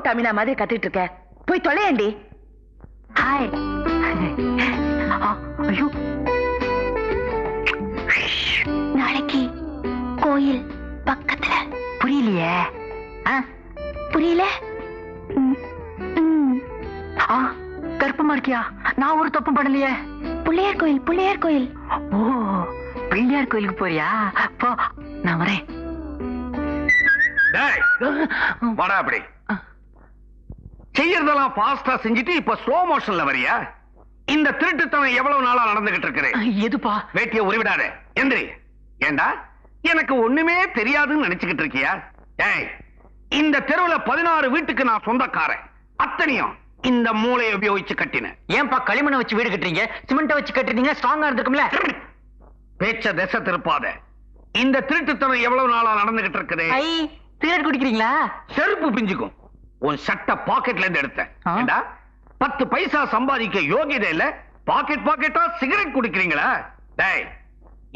Road Amina மாதிரி கத்திட்டு இருக்க, போய் தொலையண்டி. ஹாய். ஐயோ, நாளைக்கு கோயில் பக்கத்துல. புரியலையே. புரியல. கற்பமா இருக்கியா? நான் ஒரு தப்பும் பண்ணலையே. பிள்ளையார் கோயில், பிள்ளையார் கோயில். ஓ, பிள்ளையார் கோயிலுக்கு போறியா? போ, நான் வரேன். வாடா. அப்படி செய்யறதெல்லாம் ஃபாஸ்டா செஞ்சுட்டு இப்ப ஸ்லோ மோஷன்ல வரியா? இந்த திருட்டுத்தனம் எவ்வளவு நாளா நடந்துகிட்டு இருக்கு? எதுப்பா? வேட்டிய உருவிடாத, எந்திரி. ஏண்டா எனக்கு ஒண்ணுமே தெரியாதுன்னு நினைச்சுக்கிட்டு இருக்கியா? ஏய், இந்த தெருவுல 16 வீட்டுக்கு நான் சொந்தக்காரன். அத்தனையும் இந்த மூளையை உபயோகிச்சு கட்டின. ஏன்பா களிமண்ணை வச்சு வீடு கட்டுறீங்க? சிமெண்ட்டை வச்சு கட்டுறீங்க, ஸ்ட்ராங்கா இருந்துக்கும்ல. பேச்ச திசை திருப்பாத. இந்த திருட்டுத்தனம் எவ்வளவு நாளா நடந்துகிட்டு இருக்குது? சிகரெட் குடிக்கிறீங்களா? செருப்பு பிஞ்சுக்கும். உன் சட்ட பாக்கெட்ல இருந்து எடுத்தேன். 10 பைசா சம்பாதிக்க யோகியதை இல்ல, பாக்கெட்டா சிகரெட் குடிக்கிறீங்களா? டேய்,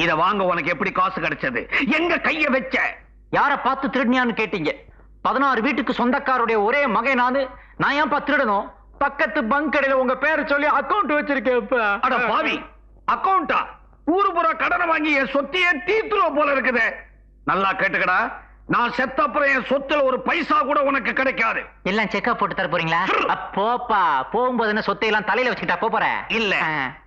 இத வாங்க உனக்கு எப்படி காசு கிடைச்சது? எங்க கைய வச்ச? யார பார்த்து திருடினியான்னு கேட்டீங்க. 16 வீட்டுக்கு சொந்தக்காருடைய ஒரே மகன் நான் ஏன்பா திருடணும்? பக்கத்து பங்க் கடையில உங்க பேரை சொல்லி அக்கவுண்ட் வச்சிருக்கேன். அட பாவி, அக்கவுண்டா? ஊரு புற கடனை வாங்கி என் சொத்தையே தீத்துருவ போல இருக்குது. நல்லா கேட்டுக்கடா, நான் செத்த அப்புறம் என் சொத்துல ஒரு பைசா கூட உனக்கு கிடைக்காது. எல்லாம் செக்கப் போட்டு தர போறீங்களா? அப்போப்பா, போகும்போது என்ன சொத்தையெல்லாம் தலையில வச்சுக்கிட்டா போற? இல்ல,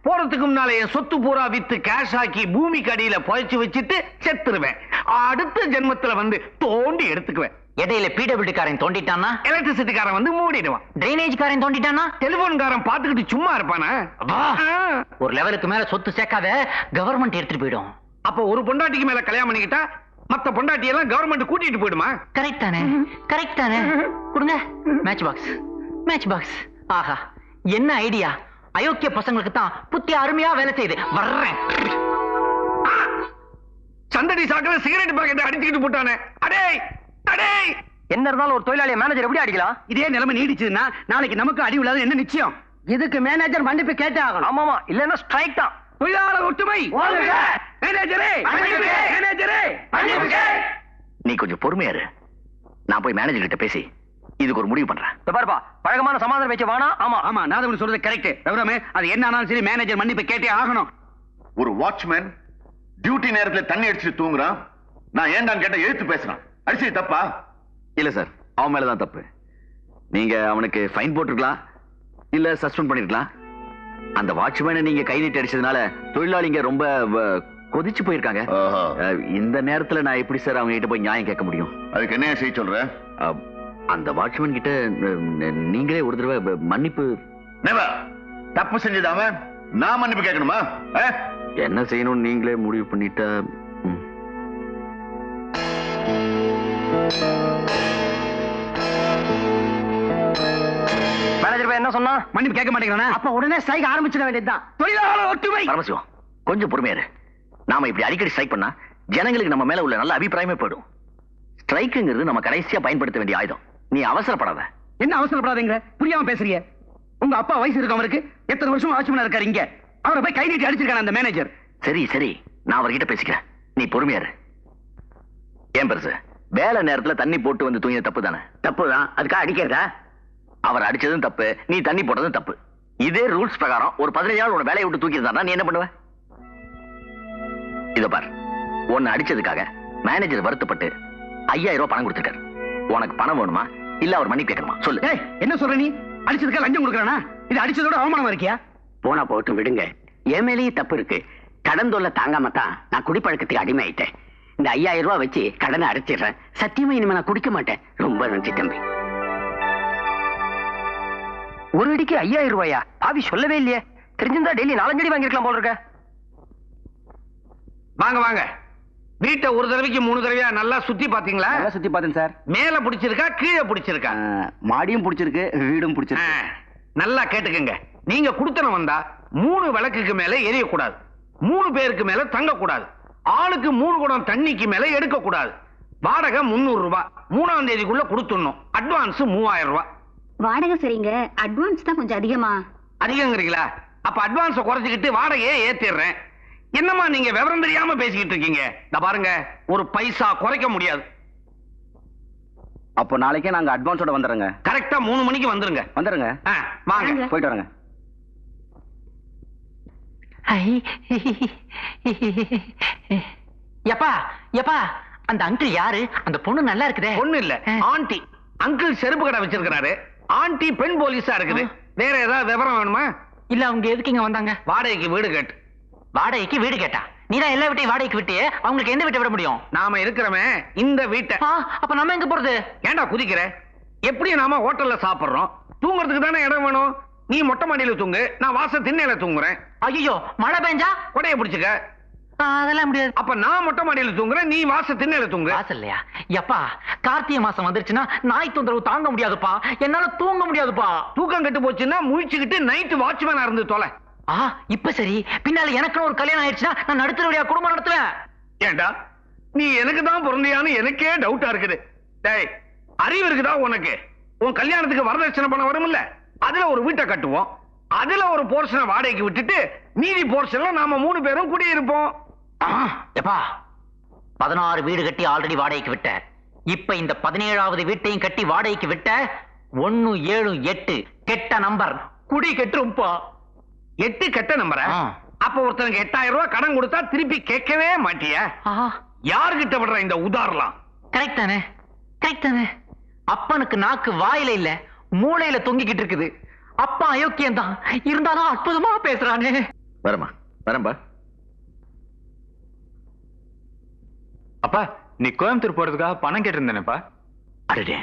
போறதுக்கு முன்னால என் சொத்து பூரா வித்து கேஷ் ஆக்கி பூமிக்கு அடியில புதைச்சு வச்சுட்டு செத்துருவேன். அடுத்த ஜென்மத்துல வந்து தோண்டி எடுத்துக்குவேன். இடையில பிடபிள்யூடி காரன் தோண்டிட்டானா? எலக்ட்ரிசிட்டி காரன் வந்து மூடிடுவான். டிரைனேஜ் காரன் தோண்டிட்டானா? டெலிபோன் காரன் பாத்துக்கிட்டு சும்மா இருப்பானா? ஒரு லெவலுக்கு மேல சொத்து சேர்க்காத, கவர்மெண்ட் எடுத்துட்டு போயிடும். அப்ப ஒரு பொண்டாட்டிக்கு மேல கல்யாணம் பண்ணிக்கிட்டா மத்த பொண்டாட்டி எல்லாம் கவர்மெண்ட் கூட்டிட்டு போயிடுமா? கரெக்ட் தானே? கரெக்ட் தானே? கொடுங்க மேட்ச் பாக்ஸ், மேட்ச் பாக்ஸ். ஆஹா, என்ன ஐடியா! அயோக்கிய பசங்களுக்கு தான் புத்தி அருமையா வேலை செய்யுது. வர்றேன். சந்தடி சாக்கல சிகரெட் பாக்கெட் அடிச்சுக்கிட்டு போட்டானே. அடே அடே, என்ன இருந்தாலும் ஒரு தொழிலாளி மேனேஜர் எப்படி அடிக்கலாம்? இதே நிலைமை நீடிச்சதுன்னா நாளைக்கு நமக்கு அடி விழாது. என்ன நிச்சயம்? இதுக்கு மேனேஜர் மன்னிப்பு கேட்டே ஆகணும். ஆமாமா, இல்லன்னா ஸ்ட்ரைக் தான். தொழிலாளர் ஒற்றுமை. மேனேஜரே, மேனேஜரே, நீ கொஞ்சம் பொறுமையா இரு. நான் போய் மேனேஜர் கிட்ட பேசி இதுக்கு ஒரு முடிவு பண்றேன். பாருப்பா, பழக்கமான சமாதானம் பேச்சு வேணா. ஆமா ஆமா, நான் சொல்றது கரெக்ட். விவரமே அது என்ன ஆனாலும் சரி, மேனேஜர் மன்னிப்பு கேட்டே ஆகணும். ஒரு வாட்ச்மேன் டியூட்டி நேரத்துல தண்ணி அடிச்சுட்டு தூங்குறான். நான் ஏண்டான்னு கேட்ட எழுத்து பேசுறான். அடிச்சு தப்பா? இல்ல சார், அவன் மேலதான் தப்பு. நீங்க அவனுக்கு ஃபைன் போட்டிருக்கலாம், இல்ல சஸ்பெண்ட் பண்ணிருக்கலாம். அந்த வாட்ச்மேனை நீங்க கை நீட்டி அடிச்சதுனால தொழிலாளிங்க ரொம்ப கொதிச்சு போயிருக்காங்க. இந்த நேரத்துல நான் எப்படி சார் அவங்க கிட்ட போய் நியாயம் கேட்க முடியும்? அதுக்கு என்ன செய்ய சொல்ற? அந்த வாட்ச்மேன் கிட்ட நீங்களே ஒரு தடவை மன்னிப்பு. தப்பு செஞ்சதாம நான் மன்னிப்பு கேட்கணுமா? என்ன செய்யணும் நீங்களே முடிவு பண்ணிட்டா. மேனேஜர் என்ன சொன்னா? மன்னிப்பு கேட்க மாட்டேங்கிறானா? அப்ப உடனே ஸ்ட்ரைக் ஆரம்பிச்சிட வேண்டியதுதான். தொழிலாளர் ஒற்றுமை. பரமசிவம், கொஞ்சம் பொறுமையா இரு. நாம இப்படி அடிக்கடி ஸ்ட்ரைக் பண்ணா ஜனங்களுக்கு நம்ம மேல உள்ள நல்ல அபிப்பிராயமே போயிடும். ஸ்ட்ரைக்குங்கிறது நம்ம கடைசியா பயன்படுத்த வேண்டிய ஆயுதம். நீ அவசரப்படாத. என்ன அவசரப்படாதீங்க? புரியாம பேசுறீங்க. உங்க அப்பா வயசு இருக்கு அவருக்கு. எத்தனை வருஷம் வாட்ச்மேனா இருக்காரு இங்க. அவரை போய் கை நீட்டி அடிச்சிருக்கான அந்த மேனேஜர். சரி சரி, நான் அவர்கிட்ட பேசிக்கிறேன். நீ பொறுமையா இரு. ஏன் பெருசு, வேலை நேரத்துல தண்ணி போட்டு வந்து தூங்கிய தப்பு தானே? தப்பு தான். அதுக்காக அடிக்கிறதா? அவர் அடிச்சதும் தப்பு, நீ தண்ணி போட்டதும் தப்பு. இதே ரூல்ஸ் பிரகாரம் ஒரு 15 நாள் உன வேலையை விட்டு தூக்கி இருந்தா நீ என்ன பண்ணுவ? இத பார், உன்னை அடிச்சதுக்காக மேனேஜர் வருத்தப்பட்டு 5000 ரூபாய் பணம் கொடுத்துருக்காரு. உனக்கு பணம் வேணுமா இல்ல அவர் மன்னிப்பு கேட்கணுமா? சொல்லு. என்ன சொல்ற நீ? அடிச்சதுக்கா லஞ்சம் கொடுக்கறானா? இது அடிச்சதோட அவமானமா இருக்கியா? போனா போட்டு விடுங்க. என் மேலேயே தப்பு இருக்கு. கடன் தொல்லை தாங்காம தான் நான் குடிப்பழக்கத்துக்கு அடிமை ஆயிட்டேன். இந்த 5000 ரூபாய் வச்சு கடனை அடைச்சிடுறேன். சத்தியமா இனிமே நான் குடிக்க மாட்டேன். ரொம்ப நன்றி தம்பி. ஒரு அடிக்கு 5000 ரூபாயா? பாவி சொல்லவே இல்லையே. தெரிஞ்சிருந்தா டெய்லி 4 அடி வாங்கிருக்கலாம் போல இருக்க. வாங்க வாங்க. வீட்டை ஒரு தடவைக்கு 3 தடவையா நல்லா சுத்தி பாத்தீங்களா? நல்லா சுத்தி பார்த்தேன் சார். மேல பிடிச்சிருக்கா கீழே பிடிச்சிருக்கா? மாடியும் பிடிச்சிருக்கு, வீடும் பிடிச்சிருக்கு. நல்லா கேட்டுக்கங்க. நீங்க குடுத்தனம் வந்தா 3 விளக்குக்கு மேல எரியக்கூடாது, 3 பேருக்கு மேல தங்கக்கூடாது, ஆளுக்கு 3 குடம் தண்ணிக்கு மேல எடுக்க கூடாது. வாடகை 300 ரூபாய் 3ஆம் தேதிக்குள்ள கொடுத்துடணும். அட்வான்ஸ் 3000 ரூபாய். வாடகை சரிங்க, அட்வான்ஸ் தான் கொஞ்சம் அதிகமா. அதிகங்கிறீங்களா? அப்ப அட்வான்ஸ குறைச்சிக்கிட்டு வாடகையே ஏத்திடுறேன். என்னமா நீங்க விவரம் தெரியாம பேசிக்கிட்டு இருக்கீங்க? பாருங்க, ஒரு பைசா குறைக்க முடியாது. அப்போ நாளைக்கே நாங்க அட்வான்ஸோட வந்துடுறோங்க. கரெக்டா 3 மணிக்கு வந்துருங்க. வந்துடுங்க. வாங்க. போயிட்டு வரேங்க. எப்பா எப்பா அந்த அங்கிள் யாரு? அந்த பொண்ணு நல்லா இருக்குதே. பொண்ணு இல்ல, ஆண்டி. அங்கிள் செருப்பு கடை வச்சிருக்கிறாரு. ஆண்டி பெண் போலீஸா இருக்குது. வேற ஏதாவது விவரம் வேணுமா? இல்ல, அவங்க எதுக்கு இங்க வந்தாங்க? வாடகைக்கு வீடு கேட்டு. வாடகைக்கு வீடு கேட்டா? நீதான் எல்லா வீட்டையும் வாடகைக்கு விட்டு அவங்களுக்கு எந்த வீட்டை விட முடியும்? நாம இருக்கிறவன் இந்த வீட்டை. அப்ப நம்ம எங்க போறது? ஏண்டா குதிக்கிற? எப்படி நாம ஹோட்டல்ல சாப்பிடுறோம், தூங்குறதுக்கு தானே இடம் வேணும். நீ மொட்டை மாடியில தூங்கு, நான் வாச திண்ணையில தூங்குறேன். ஐயோ, மழை பெஞ்சா? கொடையை பிடிச்சுக்க. அதெல்லாம் முடியாது. அப்ப நான் மொட்டை மாடியில தூங்குறேன், நீ வாச திண்ணையில தூங்கு. வாசல் இல்லையா? எப்பா, கார்த்திகை மாசம் வந்துருச்சுன்னா நாய் தொந்தரவு தாங்க முடியாதுப்பா. என்னால தூங்க முடியாதுப்பா. தூக்கம் கெட்டு போச்சுன்னா முழிச்சுக்கிட்டு நைட்டு வாட்ச்மேனா இருந்து தொலை. இப்ப சரி. பின்னால எனக்கு ஒரு கல்யாணம் ஆயிடுச்சுன்னா நான் நடுத்தருடைய குடும்பம் நடத்துவேன். ஏண்டா, நீ எனக்கு தான் பிறந்தியான்னு எனக்கே டவுட்டா இருக்குது. டேய், அறிவு இருக்குதா உனக்கு? உன் கல்யாணத்துக்கு வரதட்சணை பணம் வரும்ல, அதுல ஒரு வீட்டை கட்டுவோம். அதுல ஒரு போர்ஷனை வாடகைக்கு விட்டுட்டு மீதி போர்ஷன்ல நாம 3 பேரும் குடியிருப்போம். எப்பா, 16 வீடு கட்டி ஆல்ரெடி வாடகைக்கு விட்ட. இப்ப இந்த 17வது வீட்டையும் கட்டி வாடகைக்கு விட்ட. 1 7 8 கெட்ட நம்பர். குடி கெட்டுருப்பா. 8 கெட்ட நம்பரா? அப்ப ஒருத்தனுக்கு 8000 ரூபாய் கடன் கொடுத்தா திருப்பி கேட்கவே மாட்டிய? யாருகிட்ட விடுற இந்த உதாரணம்? கரெக்ட் தானே? கரெக்ட் தானே? அப்பனுக்கு நாக்கு வாயில இல்ல, மூளையில தொங்கிக்கிட்டு இருக்குது. அப்பா அயோக்கியம் தான், இருந்தாலும் அற்புதமா பேசுறானே. வரமா வரம்பா. அப்பா, நீ கோயம்புத்தூர் போறதுக்காக பணம் கேட்டிருந்தேனப்பா. அடடே,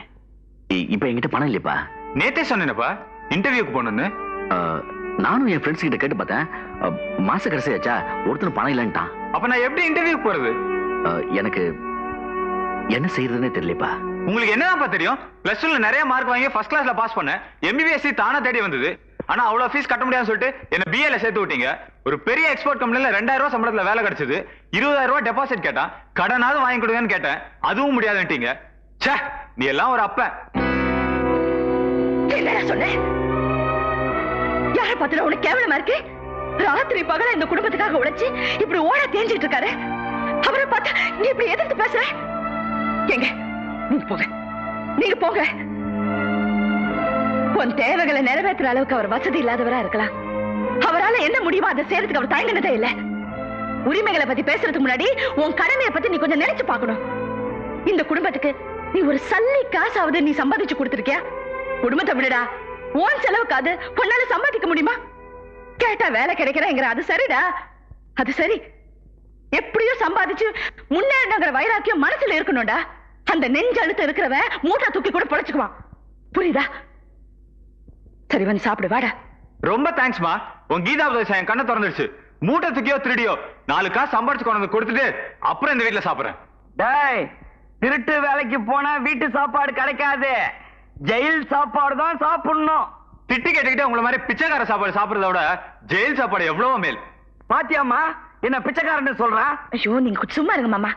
இப்ப என்கிட்ட பணம் இல்லையப்பா. நேத்தே சொன்னேனப்பா இன்டர்வியூக்கு போகணும்னு. நானும் என் ஃப்ரெண்ட்ஸ் கிட்ட கேட்டு பார்த்தேன். மாச கடைசி ஆச்சா, ஒருத்தர் பணம் இல்லைன்ட்டான். அப்ப நான் எப்படி இன்டர்வியூக்கு போறது? எனக்கு என்ன செய்யறதுன்னே தெரியலப்பா. உங்களுக்கு என்னதான்ப்பா தெரியும்? பிளஸ் 2ல நிறைய மார்க் வாங்கி ஃபர்ஸ்ட் கிளாஸ்ல பாஸ் பண்ண. MBBSc தானா தேடி வந்தது. ஆனா அவ்வளவு ஃபீஸ் கட்ட முடியாதுன்னு சொல்லிட்டு என்ன BA ல சேர்த்து விட்டீங்க. ஒரு பெரிய எக்ஸ்போர்ட் கம்பெனில 2000 ரூபாய் சம்பளத்துல வேலை கிடைச்சது. 20000 ரூபாய் டெபாசிட் கேட்டான். கடனாவது வாங்கி கொடுங்கன்னு கேட்டேன், அதுவும் முடியாதுன்ட்டீங்க. ச்சே, நீ எல்லாம் ஒரு அப்பன். என்னடா சொன்ன? யார பத்தின உனக்கு கேவலமா இருக்கு? ராத்திரி பகல இந்த குடும்பத்துக்காக உழைச்சு இப்படி ஓட தேஞ்சிட்டு இருக்காரு. அவரை பார்த்தா நீ இப்படி எதிர்த்து பேசுற? எங்க நீங்க போங்க, நீங்க போங்க. உன் தேவைகளை நிறைவேற்றுற அளவுக்கு அவர் வசதி இல்லாதவரா இருக்கலாம். அவரால என்ன முடியுமோ அதை செய்யறதுக்கு அவர் தயங்கினதே இல்ல. உரிமைகளை பத்தி பேசுறதுக்கு முன்னாடி உன் கடமையை பத்தி நீ கொஞ்சம் நினைச்சு பார்க்கணும். இந்த குடும்பத்துக்கு நீ ஒரு சல்லி காசாவது நீ சம்பாதிச்சு கொடுத்திருக்கியா? குடும்பத்தை விடுடா, உன் செலவுக்காது பொண்ணால சம்பாதிக்க முடியுமா? கேட்டா வேலை கிடைக்கிறேங்கிற, அது சரிடா, அது சரி. எப்படியும் சம்பாதிச்சு முன்னேறங்கிற வைராக்கியம் மனசுல இருக்கணும்டா. அந்த நெஞ்சழுத்து இருக்கிறவன் மூட்டை தூக்கி கூட பொழைச்சுக்குவான். புரியுதா? சரி, வந்து சாப்பிடு, வாடா. ரொம்ப தேங்க்ஸ்மா. உன் கீதா என் கண்ணை திறந்துடுச்சு. மூட்டை தூக்கியோ திருடியோ 4 காசு சம்பாரிச்சு கொண்டு வந்து கொடுத்துட்டு அப்புறம் இந்த வீட்டுல சாப்பிடுறேன். டேய், திருட்டு வேலைக்கு போனா வீட்டு சாப்பாடு கிடைக்காது, ஜெயில் சாப்பாடு தான் சாப்பிடணும். திட்டி கேட்டுக்கிட்டே உங்களை மாதிரி பிச்சைக்கார சாப்பாடு சாப்பிடுறத விட ஜெயில் சாப்பாடு எவ்வளவு மேல். பாத்தியாமா என்ன பிச்சைக்காரன்னு சொல்றா? ஐயோ, நீங்க சும்மா இருங்க மாமா.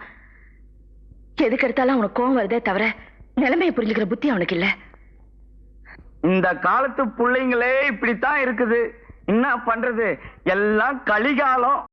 எதுக்கு எடுத்தாலும் அவனுக்கு கோவம் வருதே தவிர நிலைமையை புரிஞ்சுக்கிற புத்தி அவனுக்கு இல்ல. இந்த காலத்து பிள்ளைங்களே இப்படித்தான் இருக்குது. என்ன பண்றது? எல்லாம் கலிகாலம்.